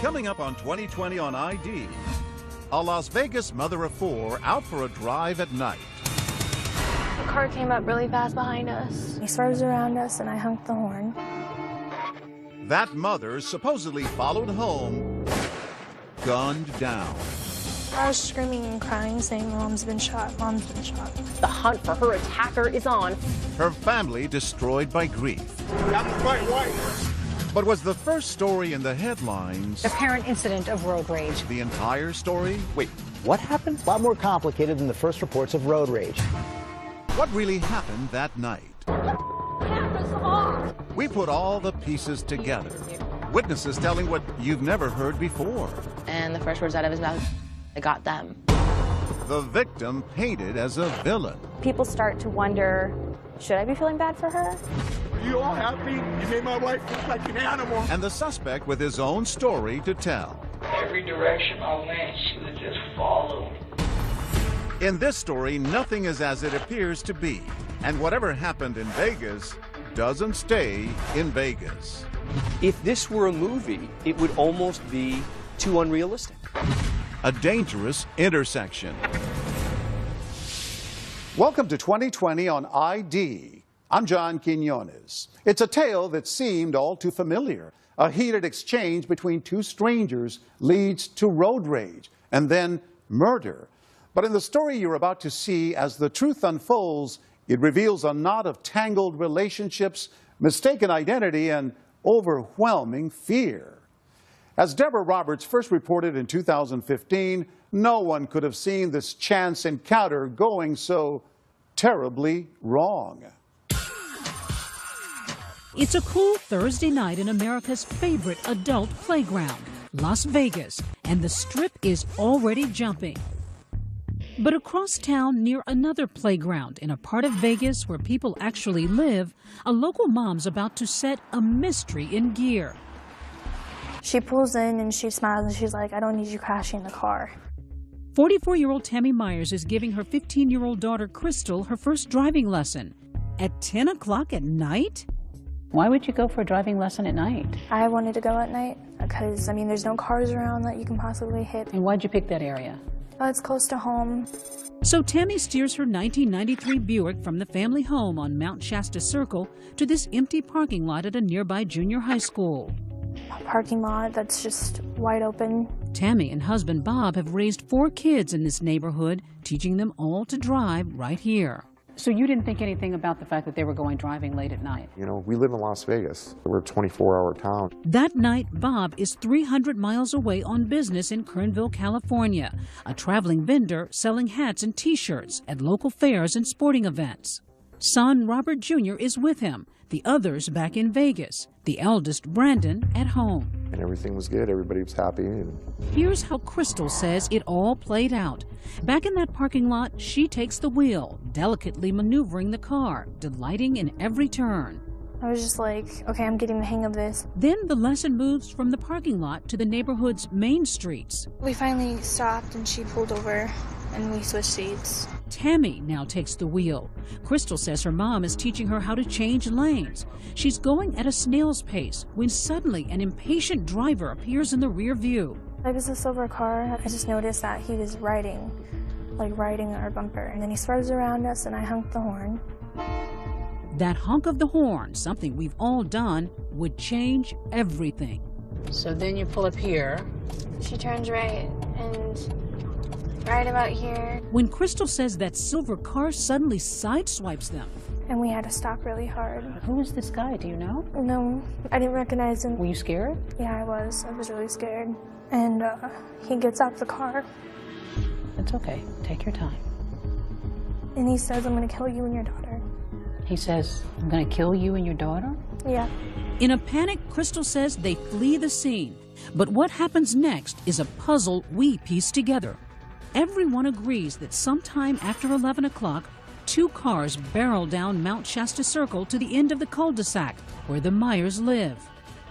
Coming up on 2020 on ID, a Las Vegas mother of four out for a drive at night. A car came up really fast behind us. He swerves around us and I honked the horn. That mother supposedly followed home, gunned down. I was screaming and crying, saying, Mom's been shot, Mom's been shot. The hunt for her attacker is on. Her family destroyed by grief. That's quite white. But was the first story in the headlines Apparent incident of road rage. the entire story? Wait, what happened? A lot more complicated than the first reports of road rage. What really happened that night? We put all the pieces together. Witnesses telling what you've never heard before. And the first words out of his mouth, I got them. The victim painted as a villain. People start to wonder, should I be feeling bad for her? Are you all happy? You made my wife look like an animal. And the suspect with his own story to tell. Every direction I went, she would just follow. In this story, nothing is as it appears to be. And whatever happened in Vegas doesn't stay in Vegas. If this were a movie, it would almost be too unrealistic. A dangerous intersection. Welcome to 2020 on ID. I'm John Quinones. It's a tale that seemed all too familiar. A heated exchange between two strangers leads to road rage and then murder. But in the story you're about to see, as the truth unfolds, it reveals a knot of tangled relationships, mistaken identity, and overwhelming fear. As Deborah Roberts first reported in 2015, no one could have seen this chance encounter going so terribly wrong. It's a cool Thursday night in America's favorite adult playground, Las Vegas, and the Strip is already jumping. But across town, near another playground in a part of Vegas where people actually live, a local mom's about to set a mystery in gear. She pulls in and she smiles and she's like, I don't need you crashing the car. 44-year-old Tammy Myers is giving her 15-year-old daughter, Crystal, her first driving lesson. At 10 o'clock at night? Why would you go for a driving lesson at night? I wanted to go at night because, there's no cars around that you can possibly hit. And why'd you pick that area? It's close to home. So Tammy steers her 1993 Buick from the family home on Mount Shasta Circle to this empty parking lot at a nearby junior high school. A parking lot that's just wide open. Tammy and husband Bob have raised 4 kids in this neighborhood, teaching them all to drive right here. So you didn't think anything about the fact that they were going driving late at night? We live in Las Vegas. We're a 24-hour town. That night, Bob is 300 miles away on business in Kernville, California, a traveling vendor selling hats and T-shirts at local fairs and sporting events. Son Robert Jr. is with him, the others back in Vegas, the eldest Brandon at home. And everything was good. Everybody was happy. Here's how Crystal says it all played out. Back in that parking lot, she takes the wheel, delicately maneuvering the car, delighting in every turn. I was just like, okay, I'm getting the hang of this. Then the lesson moves from the parking lot to the neighborhood's main streets. We finally stopped and she pulled over and we switched seats. Tammy now takes the wheel. Crystal says her mom is teaching her how to change lanes. She's going at a snail's pace when suddenly an impatient driver appears in the rear view. It was a silver car. I just noticed that he was riding our bumper. And then he swerves around us and I honked the horn. That honk of the horn, something we've all done, would change everything. So then you pull up here. She turns right and right about here. When Crystal says that silver car suddenly sideswipes them. And we had to stop really hard. Who is this guy? Do you know? No, I didn't recognize him. Were you scared? Yeah, I was. I was really scared. And he gets out the car. It's okay. Take your time. And he says, I'm going to kill you and your daughter. He says, I'm going to kill you and your daughter? Yeah. In a panic, Crystal says they flee the scene. But what happens next is a puzzle we piece together. Everyone agrees that sometime after 11 o'clock, 2 cars barrel down Mount Shasta Circle to the end of the cul-de-sac where the Myers live.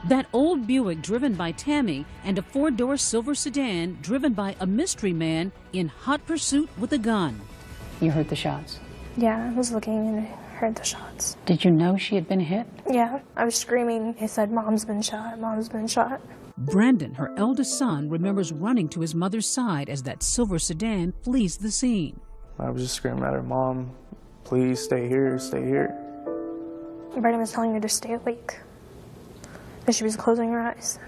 That old Buick driven by Tammy and a 4-door silver sedan driven by a mystery man in hot pursuit with a gun. You heard the shots? Yeah, I was looking and heard the shots. Did you know she had been hit? Yeah, I was screaming. He said, "Mom's been shot, Mom's been shot." Brandon, her eldest son, remembers running to his mother's side as that silver sedan flees the scene. I was just screaming at her, "Mom, please stay here, stay here." Brandon was telling her to stay awake, but she was closing her eyes.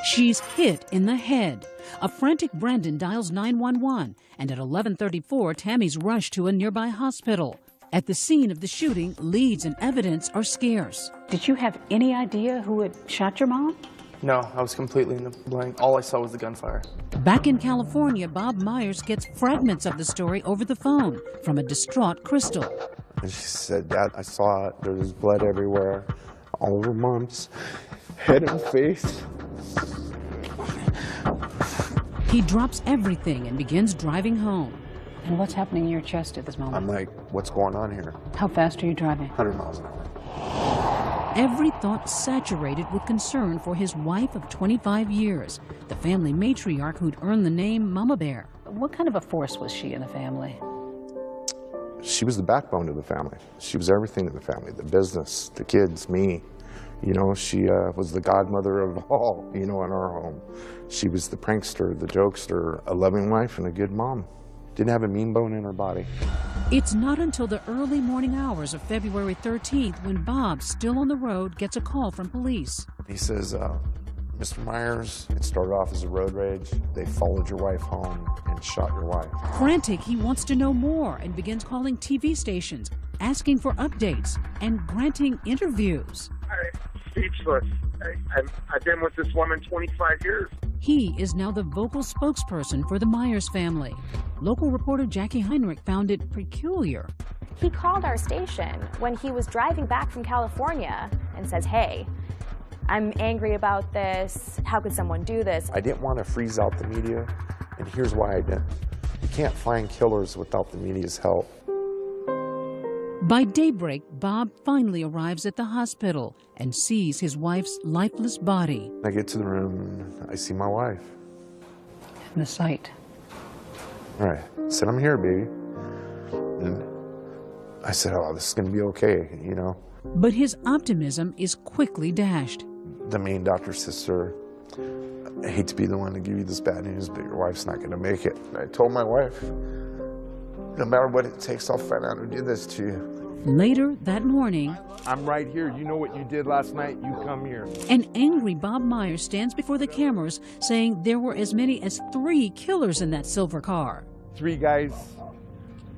She's hit in the head. A frantic Brandon dials 911, and at 11:34, Tammy's rushed to a nearby hospital. At the scene of the shooting, leads and evidence are scarce. Did you have any idea who had shot your mom? No, I was completely in the blank. All I saw was the gunfire. Back in California, Bob Myers gets fragments of the story over the phone from a distraught Crystal. And she said, "Dad, I saw it. There was blood everywhere, all over Mom's head and face." He drops everything and begins driving home. And what's happening in your chest at this moment? I'm like, what's going on here? How fast are you driving? 100 miles an hour. Every thought saturated with concern for his wife of 25 years, the family matriarch who'd earned the name Mama Bear. What kind of a force was she in the family? She was the backbone of the family. She was everything to the family, the business, the kids, me. You know, she was the godmother of all, you know, in our home. She was the prankster, the jokester, a loving wife and a good mom. Didn't have a mean bone in her body. It's not until the early morning hours of February 13th when Bob, still on the road, gets a call from police. He says, "Mr. Myers, it started off as a road rage. They followed your wife home and shot your wife." Frantic, he wants to know more and begins calling TV stations, asking for updates and granting interviews. I'm speechless. I've been with this woman 25 years. He is now the vocal spokesperson for the Myers family. Local reporter Jackie Heinrich found it peculiar. He called our station when he was driving back from California and says, "Hey, I'm angry about this. How could someone do this?" I didn't want to freeze out the media, and here's why I didn't. You can't find killers without the media's help. By daybreak, Bob finally arrives at the hospital and sees his wife's lifeless body. I get to the room and I see my wife. In the sight. All right. I said, "I'm here, baby." And I said, "Oh, this is going to be okay, you know." But his optimism is quickly dashed. The main doctor's sister, "I hate to be the one to give you this bad news, but your wife's not going to make it." And I told my wife, "No matter what it takes, I'll find out who did this to you." Later that morning, I'm right here. You know what you did last night? You come here. an angry Bob Myers stands before the cameras saying there were as many as 3 killers in that silver car. 3 guys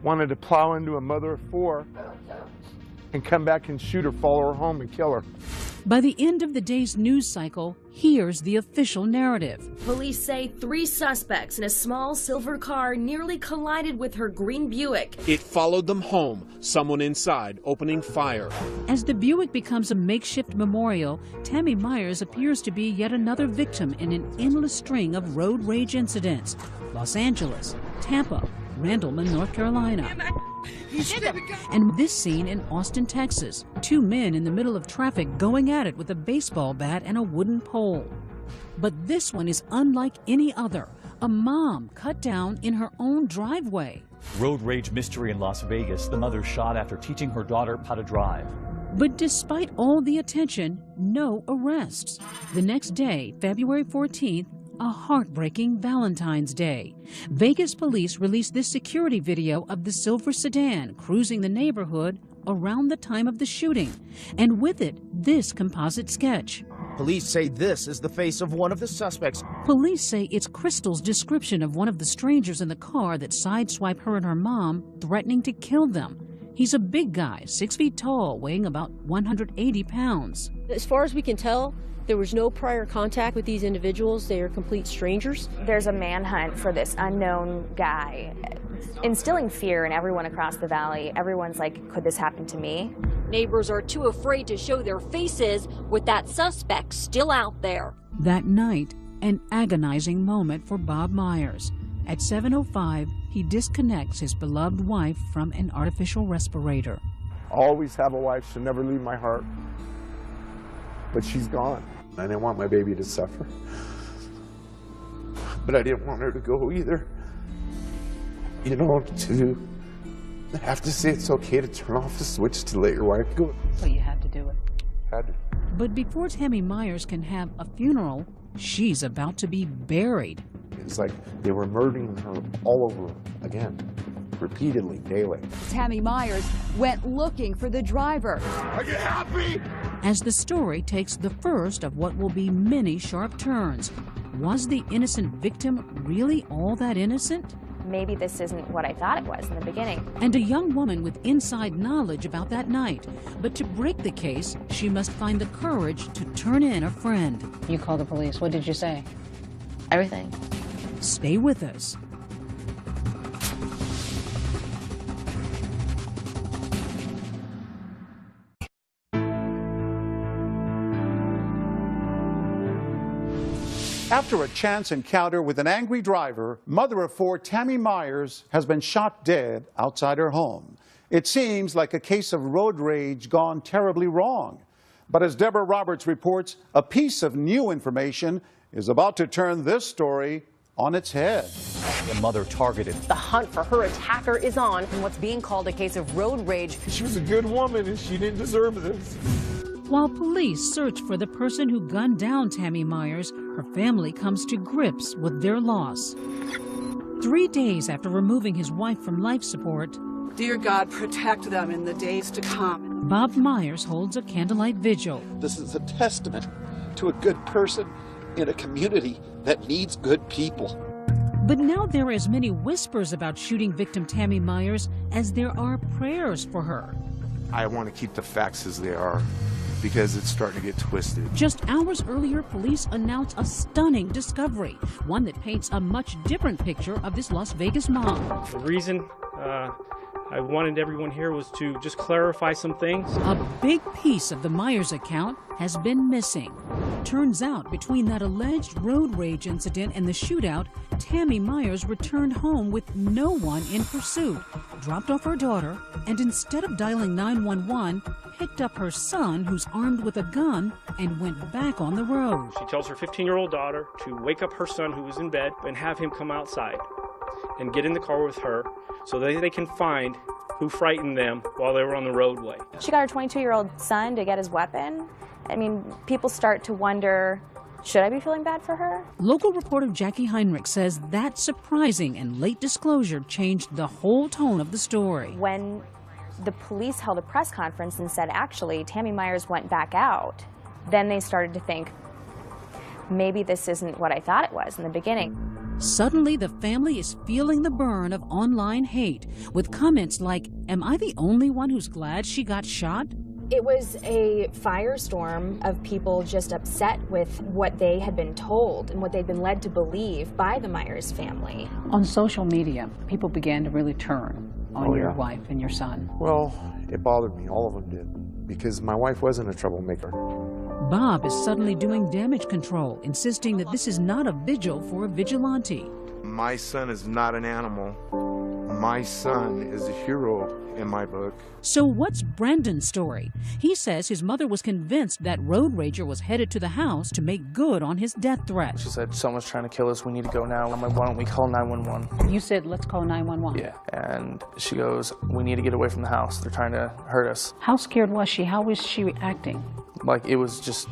wanted to plow into a mother of 4 and come back and shoot her, follow her home, and kill her. By the end of the day's news cycle, here's the official narrative. Police say 3 suspects in a small silver car nearly collided with her green Buick. It followed them home, someone inside opening fire. As the Buick becomes a makeshift memorial, Tammy Myers appears to be yet another victim in an endless string of road rage incidents. Los Angeles, Tampa, Randleman, North Carolina. And this scene in Austin, Texas. 2 men in the middle of traffic going at it with a baseball bat and a wooden pole. But this one is unlike any other. A mom cut down in her own driveway. Road rage mystery in Las Vegas. The mother shot after teaching her daughter how to drive. But despite all the attention, no arrests. The next day, February 14th, a heartbreaking Valentine's Day. Vegas police released this security video of the silver sedan cruising the neighborhood around the time of the shooting, and with it, this composite sketch. Police say this is the face of one of the suspects. Police say it's Crystal's description of one of the strangers in the car that sideswiped her and her mom, threatening to kill them. He's a big guy, 6 feet tall, weighing about 180 pounds. As far as we can tell, there was no prior contact with these individuals. They are complete strangers. There's a manhunt for this unknown guy, instilling fear in everyone across the valley. Everyone's like, could this happen to me? Neighbors are too afraid to show their faces with that suspect still out there. That night, an agonizing moment for Bob Myers. At 7:05, he disconnects his beloved wife from an artificial respirator. I'll always have a wife. She'll never leave my heart. But she's gone. I didn't want my baby to suffer, but I didn't want her to go either. You know, to have to say it's okay to turn off the switch to let your wife go. So you had to do it. Had to. But before Tammy Myers can have a funeral, she's about to be buried. It's like they were murdering her all over again, repeatedly, daily. Tammy Myers went looking for the driver. Are you happy? As the story takes the first of what will be many sharp turns, was the innocent victim really all that innocent? Maybe this isn't what I thought it was in the beginning. And a young woman with inside knowledge about that night. But to break the case, she must find the courage to turn in a friend. You called the police. What did you say? Everything. Stay with us. After a chance encounter with an angry driver, mother of 4 Tammy Myers has been shot dead outside her home. It seems like a case of road rage gone terribly wrong. But as Deborah Roberts reports, a piece of new information is about to turn this story on its head. The mother targeted. The hunt for her attacker is on in what's being called a case of road rage. She was a good woman and she didn't deserve this. While police search for the person who gunned down Tammy Myers, her family comes to grips with their loss. 3 days after removing his wife from life support, dear God, protect them in the days to come. Bob Myers holds a candlelight vigil. This is a testament to a good person in a community that needs good people. But now there are as many whispers about shooting victim Tammy Myers as there are prayers for her. I want to keep the facts as they are, because it's starting to get twisted. Just hours earlier, police announced a stunning discovery, one that paints a much different picture of this Las Vegas mom. The reason I wanted everyone here was to just clarify some things. A big piece of the Myers account has been missing. Turns out, between that alleged road rage incident and the shootout, Tammy Myers returned home with no one in pursuit, dropped off her daughter, and instead of dialing 911, picked up her son, who's armed with a gun, and went back on the road. She tells her 15-year-old daughter to wake up her son, who was in bed, and have him come outside and get in the car with her so that they can find who frightened them while they were on the roadway. She got her 22-year-old son to get his weapon. I mean, people start to wonder, should I be feeling bad for her? Local reporter Jackie Heinrich says that surprising and late disclosure changed the whole tone of the story. When the police held a press conference and said, actually, Tammy Myers went back out, then they started to think, maybe this isn't what I thought it was in the beginning. Suddenly, the family is feeling the burn of online hate, with comments like, "Am I the only one who's glad she got shot?" It was a firestorm of people just upset with what they had been told and what they'd been led to believe by the Myers family. On social media, people began to really turn on your wife and your son. Well, it bothered me. All of them did, because my wife wasn't a troublemaker. Bob is suddenly doing damage control, insisting that this is not a vigil for a vigilante. My son is not an animal. My son is a hero in my book. So what's Brandon's story? He says his mother was convinced that road rager was headed to the house to make good on his death threat. She said, someone's trying to kill us, we need to go now. I'm like, why don't we call 911? You said, let's call 911. Yeah, and she goes, we need to get away from the house. They're trying to hurt us. How scared was she? How was she acting? Like, it was just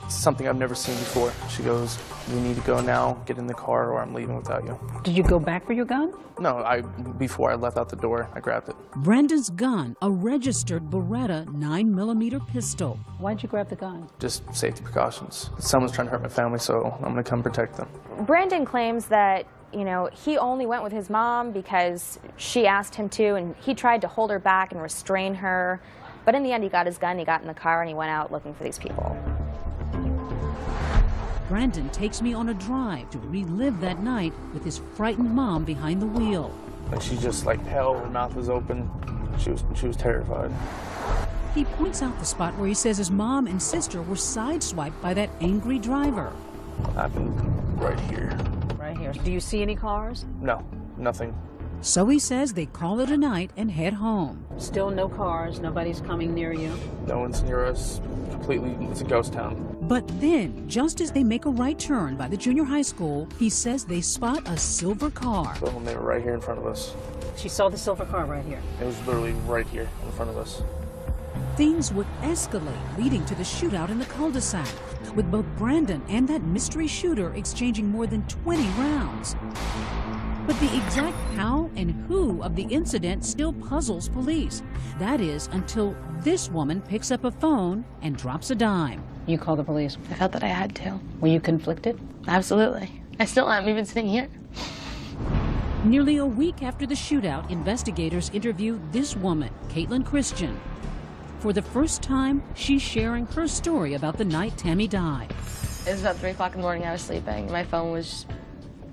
something I've never seen before. She goes, we need to go now, get in the car, or I'm leaving without you. Did you go back for your gun? No, before I left out the door, I grabbed it. Brandon's gun, a registered Beretta 9mm pistol. Why'd you grab the gun? Just safety precautions. Someone's trying to hurt my family, so I'm gonna come protect them. Brandon claims that, you know, he only went with his mom because she asked him to, and he tried to hold her back and restrain her. But in the end, he got his gun, he got in the car, and he went out looking for these people. Brandon takes me on a drive to relive that night with his frightened mom behind the wheel. And she just, like, hell, her mouth was open. She was terrified. He points out the spot where he says his mom and sister were sideswiped by that angry driver. Happened right here. Right here. Do you see any cars? No, nothing. So he says they call it a night and head home. Still no cars, nobody's coming near you. No one's near us. Completely, it's a ghost town. But then, just as they make a right turn by the junior high school, he says they spot a silver car. So they were right here in front of us. She saw the silver car right here. It was literally right here in front of us. Things would escalate, leading to the shootout in the cul-de-sac, with both Brandon and that mystery shooter exchanging more than 20 rounds. But the exact how and who of the incident still puzzles police. That is, until this woman picks up a phone and drops a dime. You called the police. I felt that I had to. Were you conflicted? Absolutely. I still am, even sitting here. Nearly a week after the shootout, investigators interview this woman, Caitlin Christian. For the first time, she's sharing her story about the night Tammy died. It was about 3 o'clock in the morning. I was sleeping. My phone was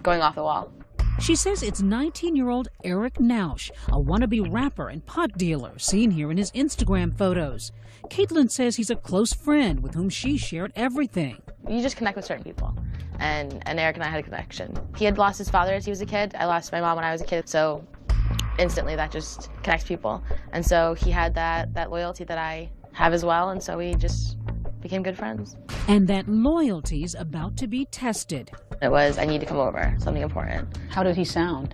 going off the wall. She says it's 19-year-old Eric Nausch, a wannabe rapper and pot dealer seen here in his Instagram photos. Caitlin says he's a close friend with whom she shared everything. You just connect with certain people, and Eric and I had a connection. He had lost his father as he was a kid. I lost my mom when I was a kid, so instantly that just connects people. And so he had that loyalty that I have as well, and so we just became good friends. And that loyalty's about to be tested. It was, I need to come over, something important. How did he sound?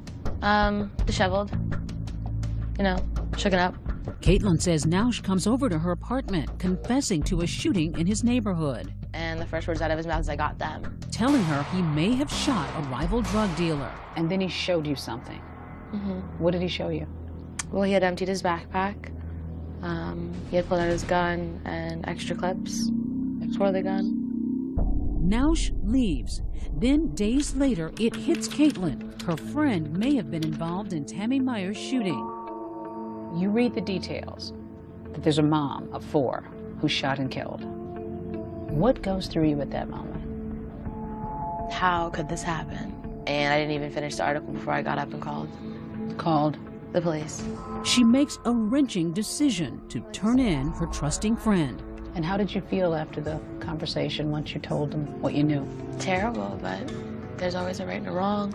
Disheveled, you know, shooken up. Caitlin says Nausch comes over to her apartment, confessing to a shooting in his neighborhood. And the first words out of his mouth is, I got them. Telling her he may have shot a rival drug dealer. And then he showed you something. Mm-hmm. What did he show you? Well, he had emptied his backpack. He had pulled out his gun and extra clips for the gun. Nausch leaves. Then, days later, it hits Caitlin. Her friend may have been involved in Tammy Myers' shooting. You read the details, that there's a mom of 4 who's shot and killed. What goes through you at that moment? How could this happen? And I didn't even finish the article before I got up and called. Called? The police. She makes a wrenching decision to turn in her trusting friend. And how did you feel after the conversation once you told them what you knew? Terrible, but there's always a right and a wrong.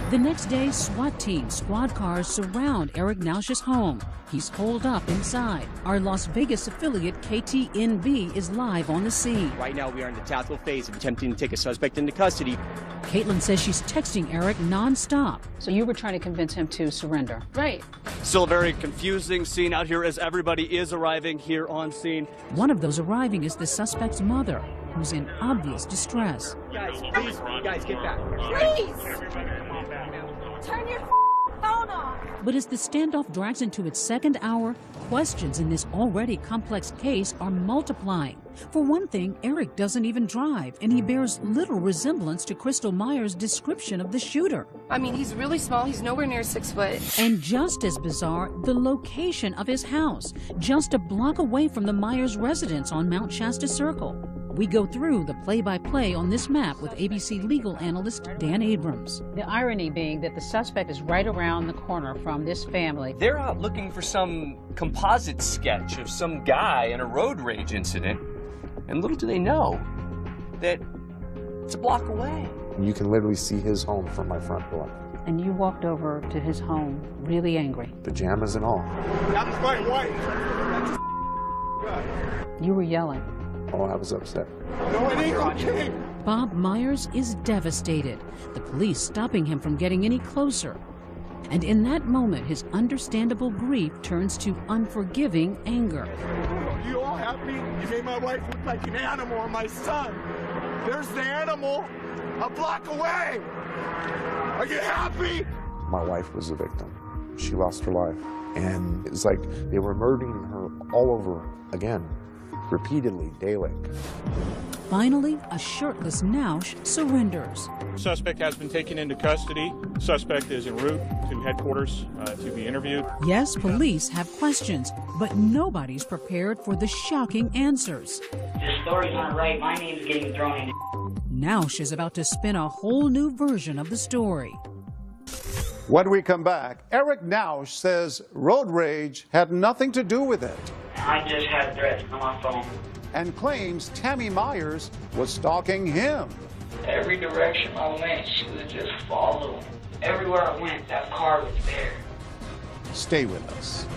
The next day, SWAT team squad cars surround Eric Nausch's home. He's holed up inside. Our Las Vegas affiliate, KTNV, is live on the scene. Right now, we are in the tactical phase of attempting to take a suspect into custody. Caitlin says she's texting Eric nonstop. So you were trying to convince him to surrender? Right. Still a very confusing scene out here as everybody is arriving here on scene. One of those arriving is the suspect's mother, who's in obvious distress. Guys, please, guys, get back. Please! Turn your phone off! But as the standoff drags into its second hour, questions in this already complex case are multiplying. For one thing, Eric doesn't even drive, and he bears little resemblance to Crystal Myers' description of the shooter. I mean, he's really small. He's nowhere near 6 foot. And just as bizarre, the location of his house, just a block away from the Myers residence on Mount Shasta Circle. We go through the play-by-play on this map with ABC legal analyst Dan Abrams. The irony being that the suspect is right around the corner from this family. They're out looking for some composite sketch of some guy in a road rage incident, and little do they know that it's a block away. You can literally see his home from my front door. And you walked over to his home really angry. Pajamas and all. That's my wife. You were yelling. Oh, I was upset. No, it ain't okay. Bob Myers is devastated, the police stopping him from getting any closer. And in that moment, his understandable grief turns to unforgiving anger. Are you all happy? You made my wife look like an animal and my son. There's the animal a block away. Are you happy? My wife was a victim. She lost her life. And it's like they were murdering her all over again. Repeatedly, daily. Finally, a shirtless Nausch surrenders. Suspect has been taken into custody. Suspect is en route to headquarters to be interviewed. Yes, police have questions, but nobody's prepared for the shocking answers. This story's not right. My name's getting thrown in. Nausch is about to spin a whole new version of the story. When we come back, Eric Nausch says road rage had nothing to do with it. I just had threats on my phone. And claims Tammy Myers was stalking him. Every direction I went, she would just follow. Everywhere I went, that car was there. Stay with us.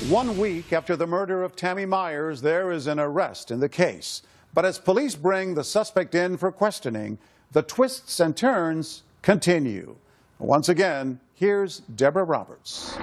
1 week after the murder of Tammy Myers, there is an arrest in the case. But as police bring the suspect in for questioning, the twists and turns continue. Once again, here's Deborah Roberts.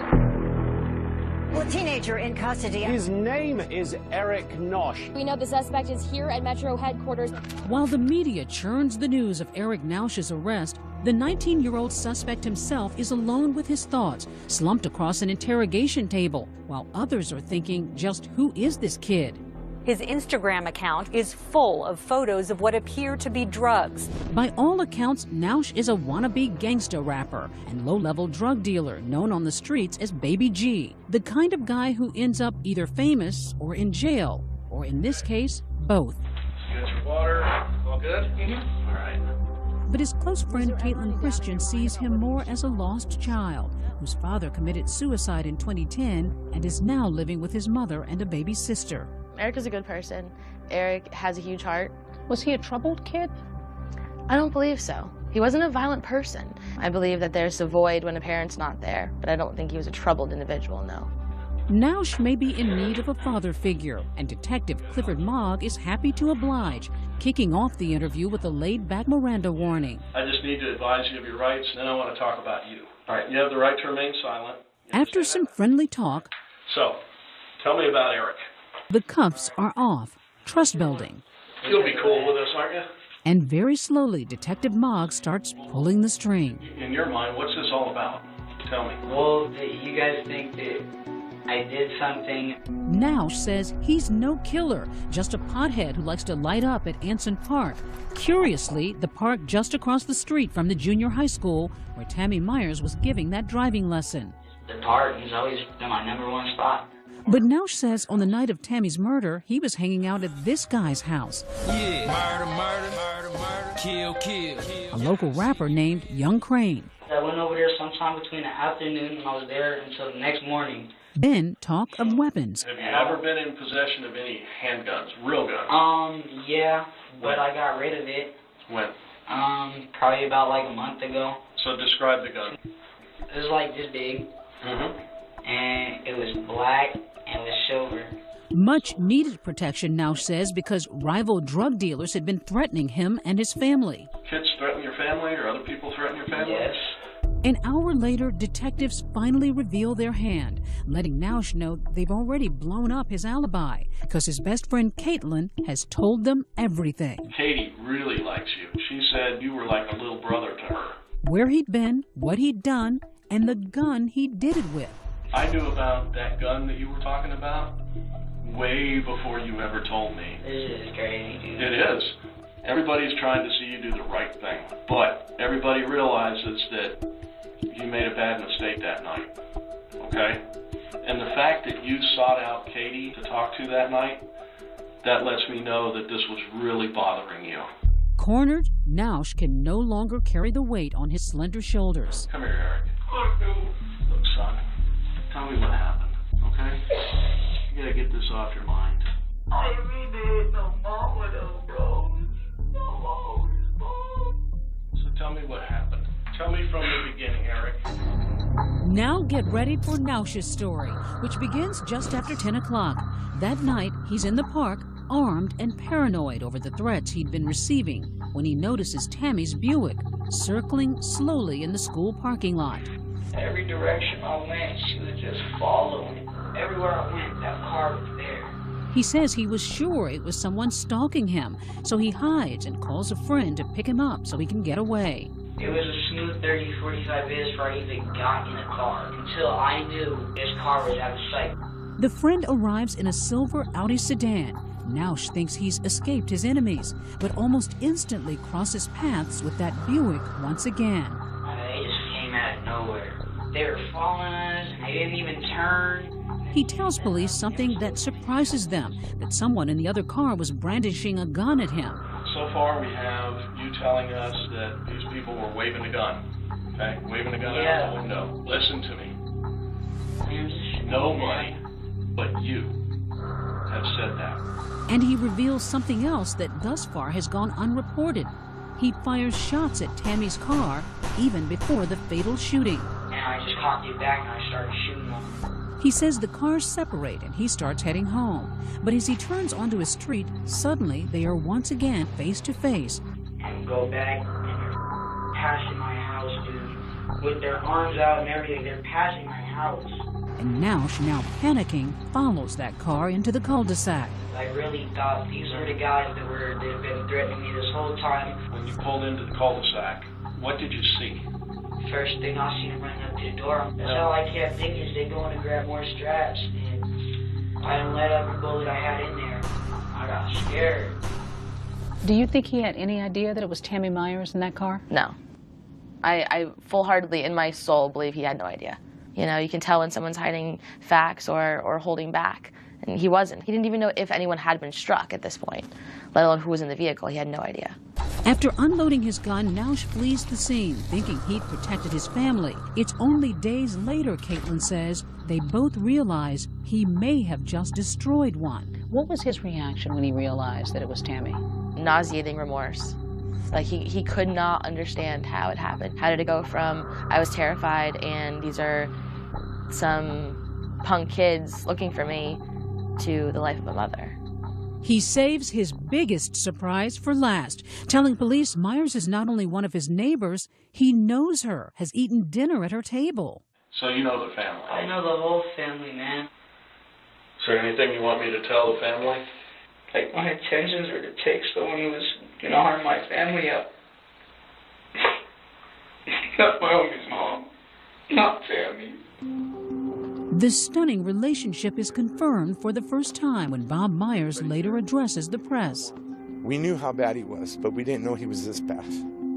Well, a teenager in custody. His name is Eric Nausch. We know the suspect is here at Metro headquarters. While the media churns the news of Eric Nausch's arrest, the 19-year-old suspect himself is alone with his thoughts, slumped across an interrogation table, while others are thinking, just who is this kid? His Instagram account is full of photos of what appear to be drugs. By all accounts, Nausch is a wannabe gangster rapper and low-level drug dealer known on the streets as Baby G, the kind of guy who ends up either famous or in jail, or in this case, both. You got your water? All good? Mm-hmm. All right. But his close friend Caitlin Christian sees him more as a lost child whose father committed suicide in 2010 and is now living with his mother and a baby sister. Eric is a good person. Eric has a huge heart. Was he a troubled kid? I don't believe so. He wasn't a violent person. I believe that there's a void when a parent's not there, but I don't think he was a troubled individual, no. Nausch may be in need of a father figure, and Detective Clifford Mogg is happy to oblige, kicking off the interview with a laid-back Miranda warning. I just need to advise you of your rights, and then I want to talk about you. All right, you have the right to remain silent. After some friendly talk, So, tell me about Eric. the cuffs are off, trust building, You'll be cool with us, aren't you? and very slowly Detective Mogg starts pulling the string. In your mind, what's this all about? Tell me. Well, you guys think that I did something. Nausch says he's no killer, just a pothead who likes to light up at Anson Park. Curiously, the park just across the street from the junior high school where Tammy Myers was giving that driving lesson. The park has always been my #1 spot. But Nausch says on the night of Tammy's murder, he was hanging out at this guy's house, Yeah, murder, murder, murder, murder, kill, kill. a local rapper named Young Crane. I went over there sometime between the afternoon and I was there until the next morning. Then talk of weapons. Have you ever been in possession of any handguns, real guns? Yeah, but I got rid of it. When? Probably about like a month ago. So describe the gun. It was like this big, and it was black and it was silver. Much needed protection, Nausch says, because rival drug dealers had been threatening him and his family. Kids threaten your family or other people threaten your family? Yes. An hour later, detectives finally reveal their hand, letting Nausch know they've already blown up his alibi, because his best friend Caitlin has told them everything. Katie really likes you. She said you were like a little brother to her. Where he'd been, what he'd done, and the gun he did it with. I knew about that gun that you were talking about way before you ever told me. This is crazy, dude. It is. Everybody's trying to see you do the right thing, but everybody realizes that you made a bad mistake that night, okay? And the fact that you sought out Katie to talk to that night, that lets me know that this was really bothering you. Cornered, Nausch can no longer carry the weight on his slender shoulders. Come here, Eric. Look, son, tell me what happened, okay? You gotta get this off your mind. I really no more of those. So tell me what happened. Tell me from the beginning, Eric. Now get ready for Nausch's story, which begins just after 10 o'clock. That night, he's in the park, armed and paranoid over the threats he'd been receiving, when he notices Tammy's Buick circling slowly in the school parking lot. Every direction I went, she was just following. Everywhere I went, that car was there. He says he was sure it was someone stalking him, so he hides and calls a friend to pick him up so he can get away. It was a smooth 30, 45 minutes before I even got in the car, until I knew this car was out of sight. The friend arrives in a silver Audi sedan. Nausch thinks he's escaped his enemies, but almost instantly crosses paths with that Buick once again. They just came out of nowhere. They were following us, and they didn't even turn. He tells police something that surprises them, that someone in the other car was brandishing a gun at him. So far, we have you telling us that these people were waving a gun, okay? Waving a gun out the window. Listen to me. Nobody but you have said that. And he reveals something else that thus far has gone unreported. He fires shots at Tammy's car even before the fatal shooting. And I just cocked it back and I started shooting them. He says the cars separate and he starts heading home. But as he turns onto a street, suddenly they are once again face to face. And go back and they're passing my house, dude. With their arms out and everything, they're passing my house. And Nausch, now panicking, follows that car into the cul-de-sac. I really thought these were the guys they've been threatening me this whole time. When you pulled into the cul-de-sac, what did you see? First thing I seen them running up to the door. That's all I kept thinking is they going to grab more straps. And I didn't let up the bullet I had in there. I got scared. Do you think he had any idea that it was Tammy Myers in that car? No. I full-heartedly, in my soul, believe he had no idea. You know, you can tell when someone's hiding facts or holding back. And he wasn't. He didn't even know if anyone had been struck at this point, let alone who was in the vehicle. He had no idea. After unloading his gun, Nausch flees the scene, thinking he'd protected his family. It's only days later, Caitlin says, they both realize he may have just destroyed one. What was his reaction when he realized that it was Tammy? Nauseating remorse. Like, he could not understand how it happened. How did it go from, I was terrified and these are some punk kids looking for me, to the life of a mother. He saves his biggest surprise for last, telling police Myers is not only one of his neighbors, he knows her, has eaten dinner at her table. So you know the family? I know the whole family, man. Is there anything you want me to tell the family? Like, my intentions were to take someone who was going to harm my family up. Not my homie's mom. Not Tammy. The stunning relationship is confirmed for the first time when Bob Myers later addresses the press. We knew how bad he was, but we didn't know he was this bad.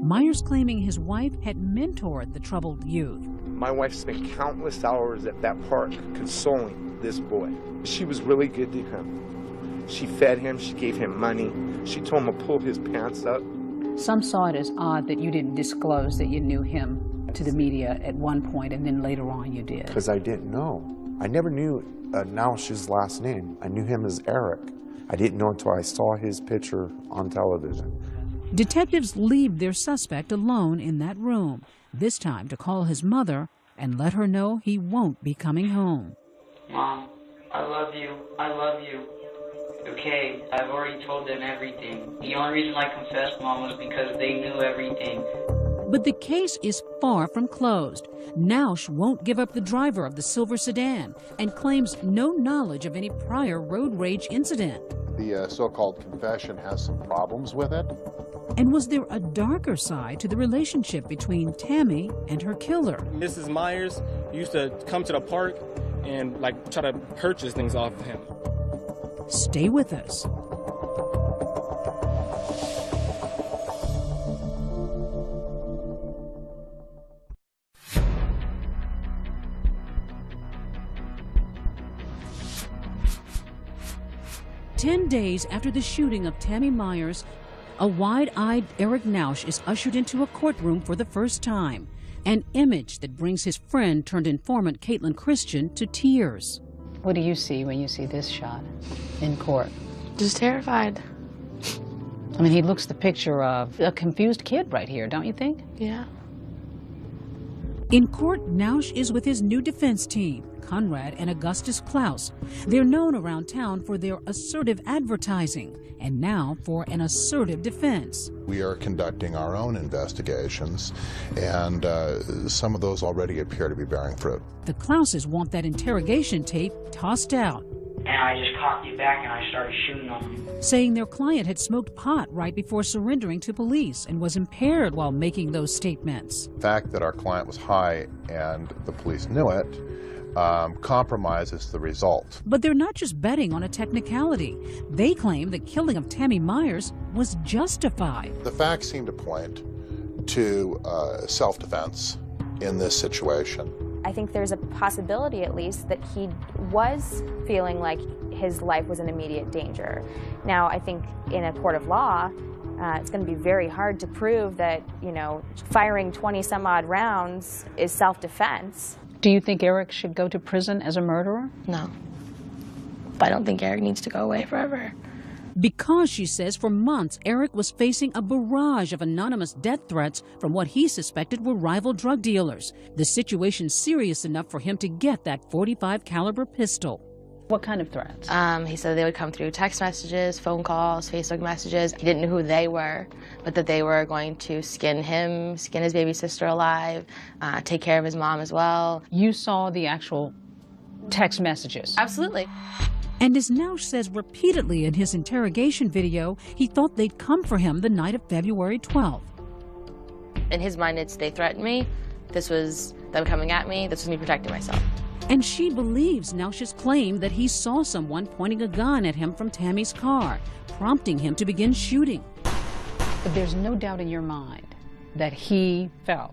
Myers claiming his wife had mentored the troubled youth. My wife spent countless hours at that park consoling this boy. She was really good to him. She fed him, she gave him money, she told him to pull his pants up. Some saw it as odd that you didn't disclose that you knew him to the media at one point, and then later on you did. Because I didn't know. I never knew Nausch's last name. I knew him as Eric. I didn't know until I saw his picture on television. Detectives leave their suspect alone in that room, this time to call his mother and let her know he won't be coming home. Mom, I love you. I love you. Okay, I've already told them everything. The only reason I confessed, Mom, was because they knew everything. But the case is far from closed. Nausch won't give up the driver of the silver sedan and claims no knowledge of any prior road rage incident. The so-called confession has some problems with it. And was there a darker side to the relationship between Tammy and her killer? Mrs. Myers used to come to the park and try to purchase things off of him. Stay with us. "10 days after the shooting of Tammy Myers, a wide-eyed Eric Nausch is ushered into a courtroom for the first time, an image that brings his friend turned informant Caitlin Christian to tears. What do you see when you see this shot in court? Just terrified. I mean, he looks the picture of a confused kid right here, don't you think? Yeah. In court, Nausch is with his new defense team, Conrad and Augustus Klaus. They're known around town for their assertive advertising, and now for an assertive defense. We are conducting our own investigations, and some of those already appear to be bearing fruit. The Klauses want that interrogation tape tossed out, And I just cocked it back and I started shooting on him. saying their client had smoked pot right before surrendering to police and was impaired while making those statements. The fact that our client was high and the police knew it compromises the result. But they're not just betting on a technicality. They claim the killing of Tammy Myers was justified. The facts seem to point to self-defense in this situation. I think there's a possibility, at least, that he was feeling like his life was in immediate danger. Now, I think in a court of law, it's going to be very hard to prove that, firing 20-some-odd rounds is self-defense. Do you think Eric should go to prison as a murderer? No. But I don't think Eric needs to go away forever. Because, she says, for months, Eric was facing a barrage of anonymous death threats from what he suspected were rival drug dealers. The situation serious enough for him to get that .45 caliber pistol. What kind of threats? He said they would come through text messages, phone calls, Facebook messages. He didn't know who they were, but that they were going to skin him, skin his baby sister alive, take care of his mom as well. You saw the actual text messages? Absolutely. And as Nausch says repeatedly in his interrogation video, he thought they'd come for him the night of February 12th. In his mind, it's they threatened me. This was them coming at me. This was me protecting myself. And she believes Nausch's claim that he saw someone pointing a gun at him from Tammy's car, prompting him to begin shooting. But there's no doubt in your mind that he felt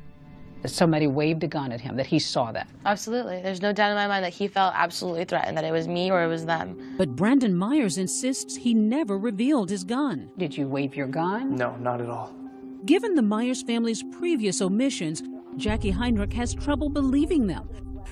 that somebody waved a gun at him, that he saw that. Absolutely. There's no doubt in my mind that he felt absolutely threatened, that it was me or it was them. But Brandon Myers insists he never revealed his gun. Did you wave your gun? No, not at all. Given the Myers family's previous omissions, Jackie Heinrich has trouble believing them.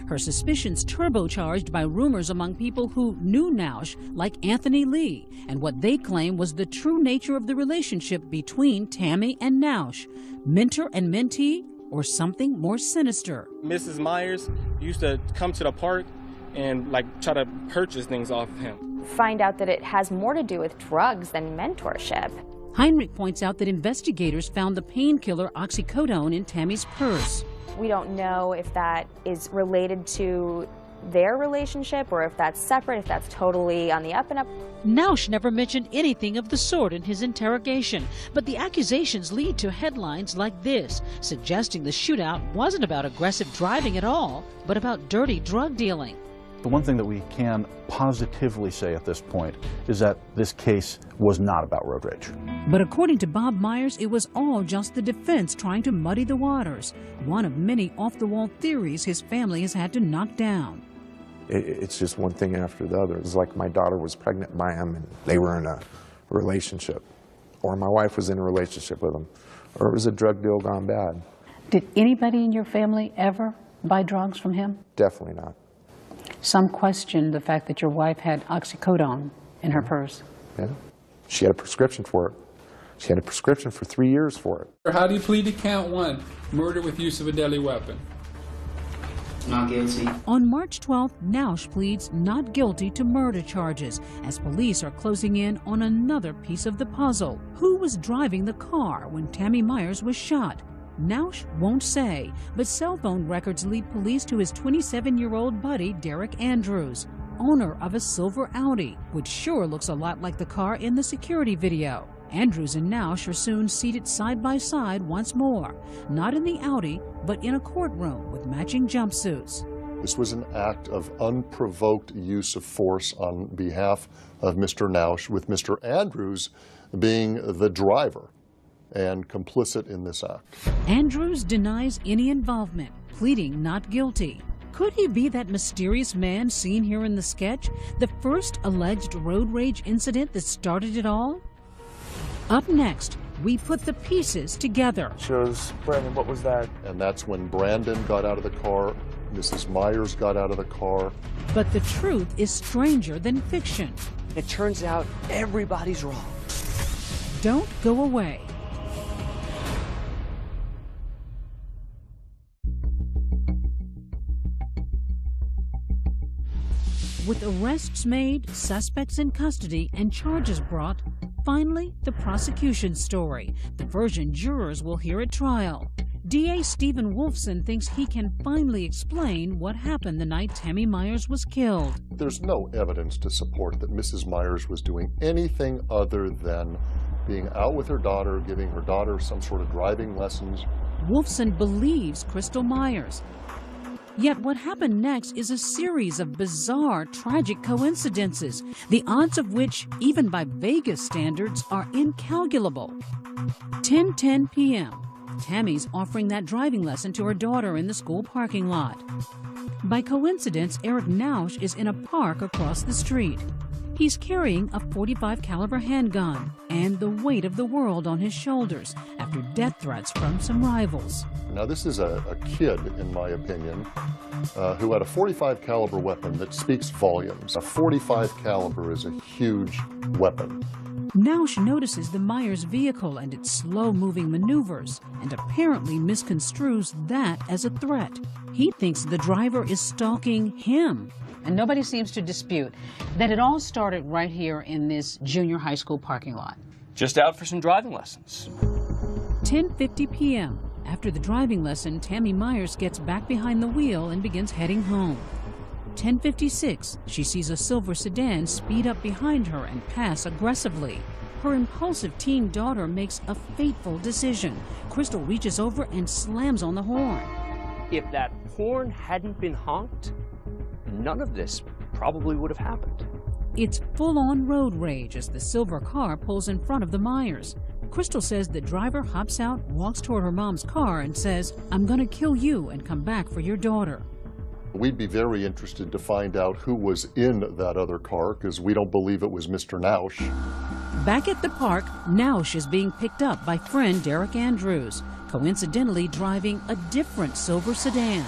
Her suspicions turbocharged by rumors among people who knew Nausch, like Anthony Lee, and what they claim was the true nature of the relationship between Tammy and Nausch, mentor and mentee, or something more sinister. Mrs. Myers used to come to the park and try to purchase things off of him. Find out that it has more to do with drugs than mentorship. Heinrich points out that investigators found the painkiller oxycodone in Tammy's purse. We don't know if that is related to their relationship or if that's separate, if that's totally on the up and up. Nausch never mentioned anything of the sort in his interrogation, but the accusations lead to headlines like this, suggesting the shootout wasn't about aggressive driving at all, but about dirty drug dealing. The one thing that we can positively say at this point is that this case was not about road rage. But according to Bob Myers, it was all just the defense trying to muddy the waters, one of many off-the-wall theories his family has had to knock down. It's just one thing after the other. It's like my daughter was pregnant by him and they were in a relationship, or my wife was in a relationship with him, or it was a drug deal gone bad. Did anybody in your family ever buy drugs from him? Definitely not. Some questioned the fact that your wife had oxycodone in her purse. Yeah. She had a prescription for it. She had a prescription for 3 years for it. How do you plead to count 1, murder with use of a deadly weapon? Not guilty. On March 12th, Nausch pleads not guilty to murder charges as police are closing in on another piece of the puzzle. Who was driving the car when Tammy Myers was shot? Nausch won't say, but cell phone records lead police to his 27-year-old buddy, Derek Andrews, owner of a silver Audi, which sure looks a lot like the car in the security video. Andrews and Nausch are soon seated side by side once more, not in the Audi, but in a courtroom with matching jumpsuits. This was an act of unprovoked use of force on behalf of Mr. Nausch, with Mr. Andrews being the driver and complicit in this act. Andrews denies any involvement, pleading not guilty. Could he be that mysterious man seen here in the sketch, the first alleged road rage incident that started it all? Up next, we put the pieces together. Shows, Brandon, what was that? And that's when Brandon got out of the car, Mrs. Myers got out of the car. But the truth is stranger than fiction. It turns out everybody's wrong. Don't go away. With arrests made, suspects in custody, and charges brought, finally, the prosecution's story, the version jurors will hear at trial. DA Stephen Wolfson thinks he can finally explain what happened the night Tammy Myers was killed. There's no evidence to support that Mrs. Myers was doing anything other than being out with her daughter, giving her daughter some sort of driving lessons. Wolfson believes Crystal Myers. Yet what happened next is a series of bizarre, tragic coincidences, the odds of which, even by Vegas standards, are incalculable. 10:10 p.m. Tammy's offering that driving lesson to her daughter in the school parking lot. By coincidence, Eric Nausch is in a park across the street. He's carrying a .45 caliber handgun and the weight of the world on his shoulders after death threats from some rivals. Now this is a kid, in my opinion, who had a .45 caliber weapon that speaks volumes. A .45 caliber is a huge weapon. Nausch notices the Myers vehicle and its slow-moving maneuvers and apparently misconstrues that as a threat. He thinks the driver is stalking him. And nobody seems to dispute that it all started right here in this junior high school parking lot. Just out for some driving lessons. 10:50 p.m. After the driving lesson, Tammy Myers gets back behind the wheel and begins heading home. 10:56, she sees a silver sedan speed up behind her and pass aggressively. Her impulsive teen daughter makes a fateful decision. Crystal reaches over and slams on the horn. If that horn hadn't been honked, none of this probably would have happened. It's full-on road rage as the silver car pulls in front of the Myers. Crystal says the driver hops out, walks toward her mom's car and says, "I'm gonna kill you and come back for your daughter." We'd be very interested to find out who was in that other car, because we don't believe it was Mr. Nausch. Back at the park, Nausch is being picked up by friend Derek Andrews, coincidentally driving a different silver sedan.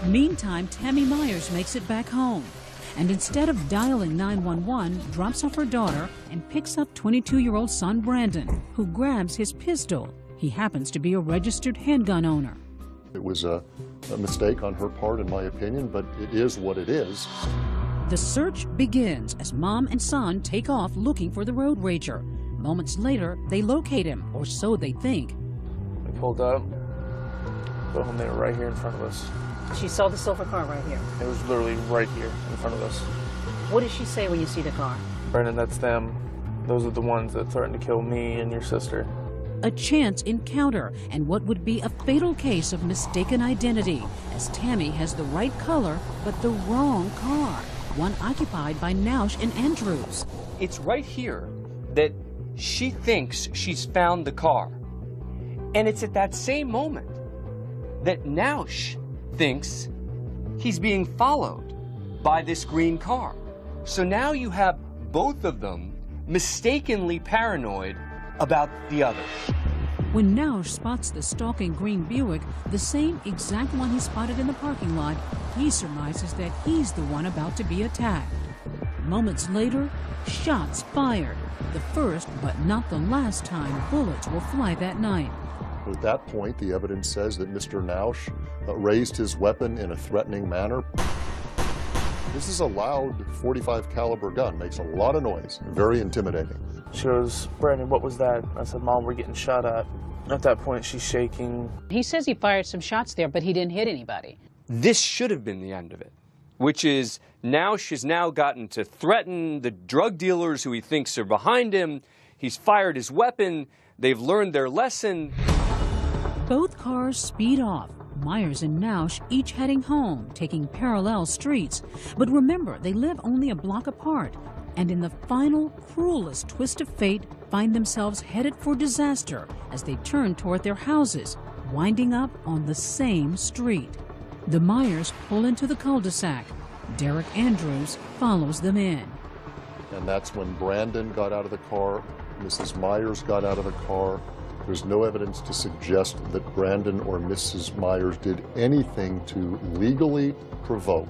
Meantime, Tammy Myers makes it back home, and instead of dialing 911, drops off her daughter and picks up 22-year-old son Brandon, who grabs his pistol. He happens to be a registered handgun owner. It was a mistake on her part, in my opinion, but it is what it is. The search begins as mom and son take off looking for the road rager. Moments later, they locate him, or so they think. We pulled up. Boom, they were right here in front of us. She saw the silver car right here. It was literally right here in front of us. What does she say when you see the car? Brandon, that's them. Those are the ones that threatened to kill me and your sister. A chance encounter and what would be a fatal case of mistaken identity, as Tammy has the right color but the wrong car, one occupied by Nausch and Andrews. It's right here that she thinks she's found the car. And it's at that same moment that Nausch thinks he's being followed by this green car. So now you have both of them mistakenly paranoid about the other. When Nausch spots the stalking green Buick, the same exact one he spotted in the parking lot, he surmises that he's the one about to be attacked. Moments later, shots fired. The first, but not the last time bullets will fly that night. At that point, the evidence says that Mr. Nausch raised his weapon in a threatening manner. This is a loud .45 caliber gun, makes a lot of noise, very intimidating. She goes, "Brandon, what was that?" I said, "Mom, we're getting shot at." At that point, she's shaking. He says he fired some shots there, but he didn't hit anybody. This should have been the end of it, which is Nausch has now gotten to threaten the drug dealers who he thinks are behind him. He's fired his weapon. They've learned their lesson. Both cars speed off. Myers and Nausch each heading home, taking parallel streets. But remember, they live only a block apart, and in the final, cruelest twist of fate, find themselves headed for disaster as they turn toward their houses, winding up on the same street. The Myers pull into the cul-de-sac. Derek Andrews follows them in. And that's when Brandon got out of the car, Mrs. Myers got out of the car. There's no evidence to suggest that Brandon or Mrs. Myers did anything to legally provoke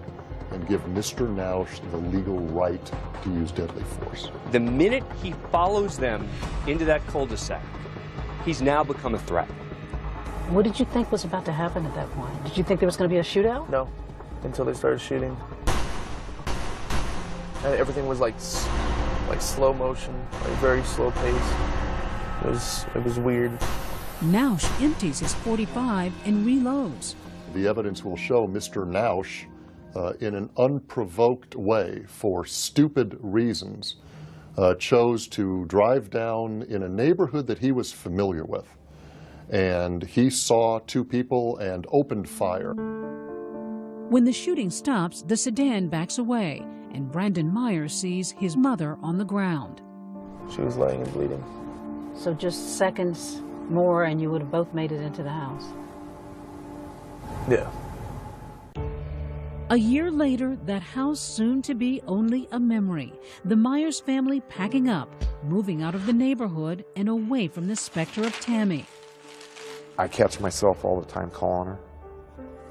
and give Mr. Nausch the legal right to use deadly force. The minute he follows them into that cul-de-sac, he's now become a threat. What did you think was about to happen at that point? Did you think there was going to be a shootout? No, until they started shooting. And everything was like slow motion, like very slow pace. It was weird. Nausch empties his .45 and reloads. The evidence will show Mr. Nausch, in an unprovoked way, for stupid reasons, chose to drive down in a neighborhood that he was familiar with. And he saw two people and opened fire. When the shooting stops, the sedan backs away, and Brandon Myers sees his mother on the ground. She was laying and bleeding. So just seconds more and you would have both made it into the house. Yeah. A year later, that house soon to be only a memory. The Myers family packing up, moving out of the neighborhood and away from the specter of Tammy. I catch myself all the time calling her.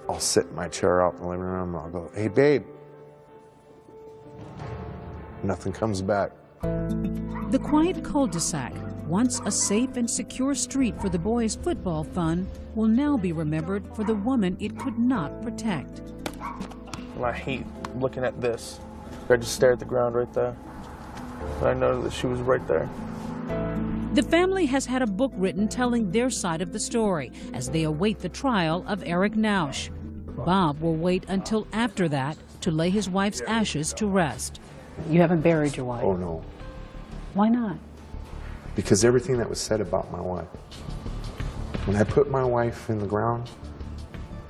I'll sit in my chair out in the living room and I'll go, "Hey, babe." Nothing comes back. The quiet cul-de-sac, once a safe and secure street for the boys' football fun, will now be remembered for the woman it could not protect. And I hate looking at this. I just stare at the ground right there. And I know that she was right there. The family has had a book written telling their side of the story as they await the trial of Eric Nausch. Bob will wait until after that to lay his wife's ashes to rest. You haven't buried your wife? Oh, no. Why not? Because everything that was said about my wife. When I put my wife in the ground,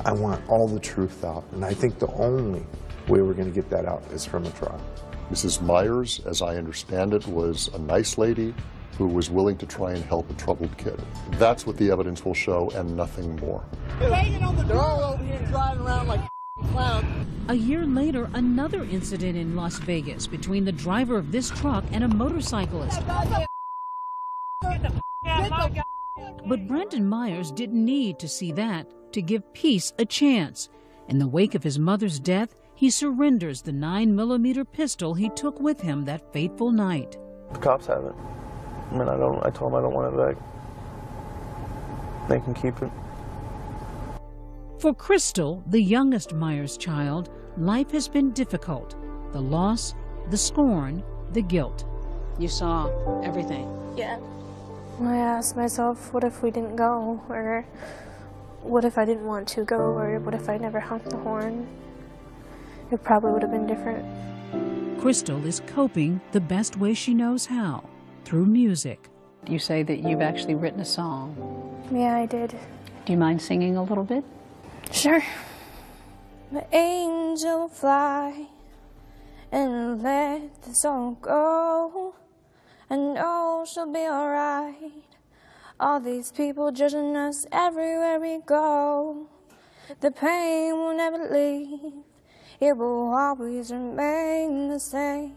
I want all the truth out. And I think the only way we're going to get that out is from a trial. Mrs. Myers, as I understand it, was a nice lady who was willing to try and help a troubled kid. That's what the evidence will show and nothing more. They're all over here driving around like clowns. A year later, another incident in Las Vegas between the driver of this truck and a motorcyclist. But Brandon Myers didn't need to see that to give peace a chance. In the wake of his mother's death, he surrenders the 9mm pistol he took with him that fateful night. The cops have it. I mean, I told them I don't want it back. They can keep it. For Crystal, the youngest Myers child, life has been difficult. The loss, the scorn, the guilt. You saw everything. Yeah. I asked myself, what if we didn't go? Or what if I didn't want to go? Or what if I never honked the horn? It probably would have been different. Crystal is coping the best way she knows how, through music. You say that you've actually written a song. Yeah, I did. Do you mind singing a little bit? Sure. The angel will fly and let the song go. I know she'll be alright. All these people judging us everywhere we go. The pain will never leave. It will always remain the same.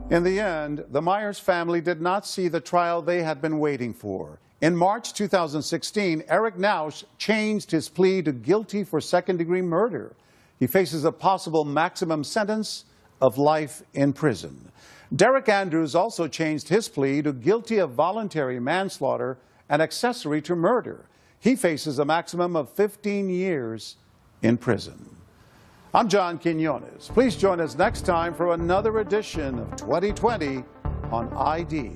In the end, the Myers family did not see the trial they had been waiting for. In March 2016, Eric Nausch changed his plea to guilty for second-degree murder. He faces a possible maximum sentence of life in prison. Derek Andrews also changed his plea to guilty of voluntary manslaughter and accessory to murder. He faces a maximum of 15 years in prison. I'm John Quinones. Please join us next time for another edition of 2020 on ID.